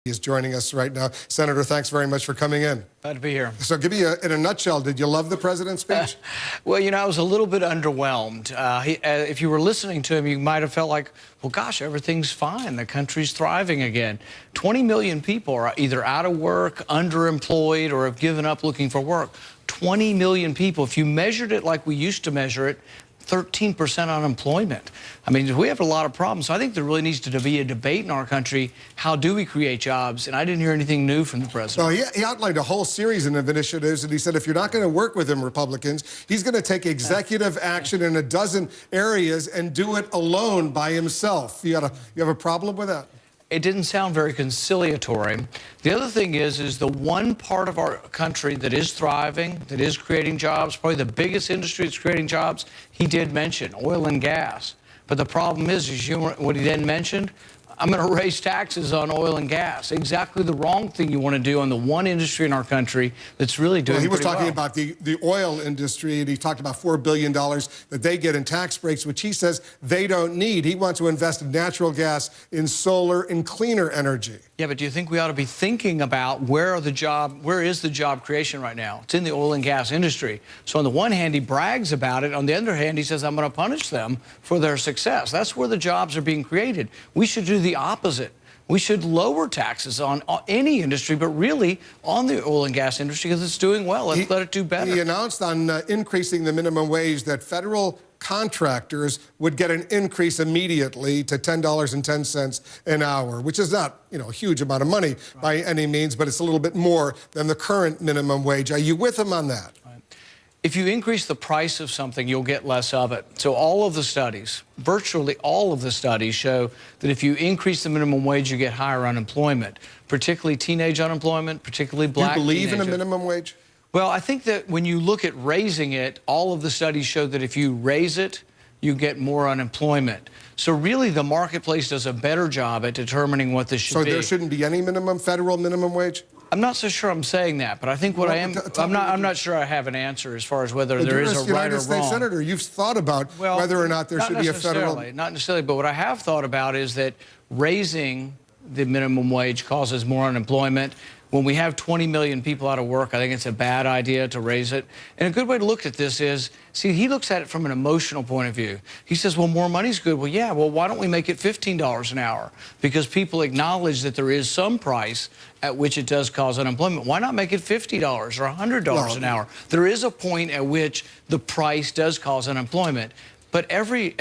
is joining us right now. Senator, thanks very much for coming in. Glad to be here. So give me, in a nutshell, did you love the president's speech? Well, you know, I was a little bit underwhelmed. If you were listening to him, you might have felt like, well, gosh, everything's fine. The country's thriving again. 20 million people are either out of work, underemployed, or have given up looking for work. 20 million people. If you measured it like we used to measure it, 13% unemployment. I mean, we have a lot of problems. So I think there really needs to be a debate in our country. How do we create jobs? And I didn't hear anything new from the president. Well, he outlined a whole series of initiatives, and he said if you're not going to work with him, Republicans, he's going to take executive action in a dozen areas and do it alone by himself. You have a problem with that? It didn't sound very conciliatory. The other thing is the one part of our country that is thriving, that is creating jobs, probably the biggest industry that's creating jobs, he did mention oil and gas. But the problem is what he then mentioned, I'm going to raise taxes on oil and gas. Exactly the wrong thing you want to do on the one industry in our country that's really doing pretty well. He was talking about the oil industry, and he talked about $4 billion that they get in tax breaks, which he says they don't need. He wants to invest in natural gas, in solar, in cleaner energy. Yeah, but do you think we ought to be thinking about where is the job creation right now? It's in the oil and gas industry. So on the one hand, he brags about it. On the other hand, he says, I'm going to punish them for their success. That's where the jobs are being created. We should do the opposite. We should lower taxes on any industry, but really on the oil and gas industry because it's doing well. Let's let it do better. He announced on increasing the minimum wage that federal contractors would get an increase immediately to $10.10 an hour, which is not, a huge amount of money by any means, but it's a little bit more than the current minimum wage. Are you with him on that? If you increase the price of something, you'll get less of it. So all of the studies, virtually all of the studies show that if you increase the minimum wage, you get higher unemployment, particularly teenage unemployment, particularly black teenagers. Do you believe in a minimum wage? Well, I think that when you look at raising it, all of the studies show that if you raise it, you get more unemployment. So really the marketplace does a better job at determining what this should be. So there shouldn't be any federal minimum wage? I'm not so sure I'm saying that, but I think I'm not sure I have an answer as far as whether there is a right or wrong. United States Senator, you've thought about whether or not there should be a federal... Not necessarily, but what I have thought about is that raising the minimum wage causes more unemployment. When we have 20 million people out of work, I think it's a bad idea to raise it. And a good way to look at this is, see, he looks at it from an emotional point of view. He says, well, more money's good. Well, yeah, well, why don't we make it $15 an hour? Because people acknowledge that there is some price at which it does cause unemployment. Why not make it $50 or $100 an hour? There is a point at which the price does cause unemployment. But every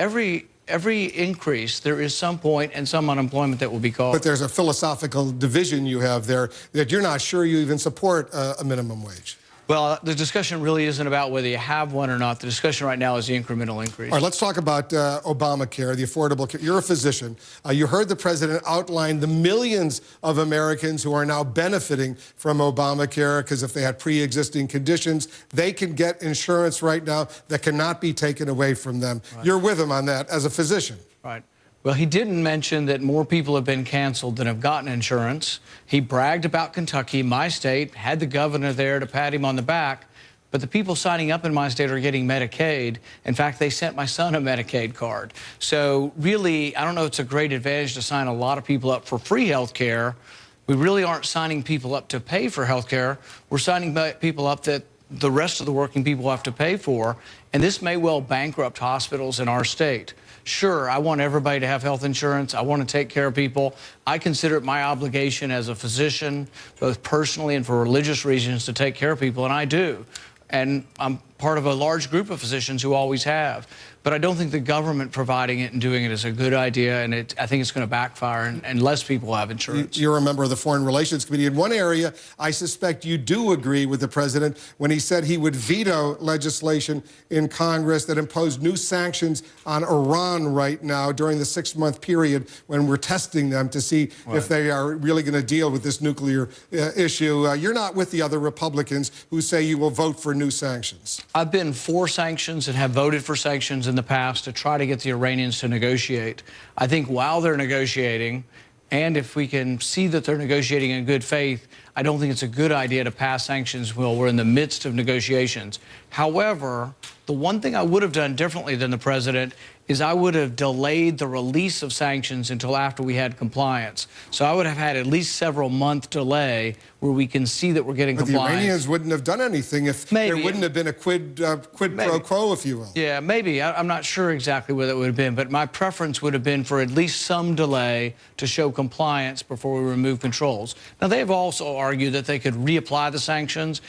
increase, there is some point and some unemployment that will be caused. But there's a philosophical division you have there that you're not sure you even support a minimum wage. Well, the discussion really isn't about whether you have one or not. The discussion right now is the incremental increase. All right, let's talk about Obamacare, the Affordable Care. You're a physician. You heard the president outline the millions of Americans who are now benefiting from Obamacare because if they had pre-existing conditions, they can get insurance right now that cannot be taken away from them. Right. You're with him on that as a physician. Right. Well, he didn't mention that more people have been canceled than have gotten insurance. He bragged about Kentucky, my state, had the governor there to pat him on the back. But the people signing up in my state are getting Medicaid. In fact, they sent my son a Medicaid card. So really, I don't know, it's a great advantage to sign a lot of people up for free health care. We really aren't signing people up to pay for health care. We're signing people up that the rest of the working people have to pay for. And this may well bankrupt hospitals in our state. Sure, I want everybody to have health insurance. I want to take care of people. I consider it my obligation as a physician, both personally and for religious reasons, to take care of people, and I do. And I'm part of a large group of physicians who always have. But I don't think the government providing it and doing it is a good idea, and I think it's going to backfire, and less people have insurance. You're a member of the Foreign Relations Committee. In one area, I suspect you do agree with the president when he said he would veto legislation in Congress that imposed new sanctions on Iran right now during the 6-month period when we're testing them to see if they are really going to deal with this nuclear issue. You're not with the other Republicans who say you will vote for new sanctions. I've been for sanctions and have voted for sanctions in the past to try to get the Iranians to negotiate. I think while they're negotiating, and if we can see that they're negotiating in good faith, I don't think it's a good idea to pass sanctions while we're in the midst of negotiations. However, The one thing I would have done differently than the president is I would have delayed the release of sanctions until after we had compliance. So I would have had at least several month delay where we can see that we're getting but compliance. the Iranians wouldn't have done anything if there wouldn't have been a quid pro quo, if you will. Yeah, maybe. I'm not sure exactly what it would have been, but my preference would have been for at least some delay to show compliance before we remove controls. Now, they have also argued that they could reapply the sanctions.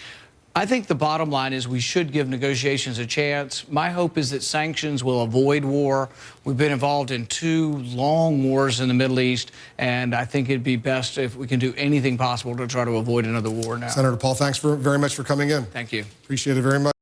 I think the bottom line is we should give negotiations a chance. My hope is that sanctions will avoid war. We've been involved in 2 long wars in the Middle East, and I think it'd be best if we can do anything possible to try to avoid another war now. Senator Paul, thanks very much for coming in. Thank you. Appreciate it very much.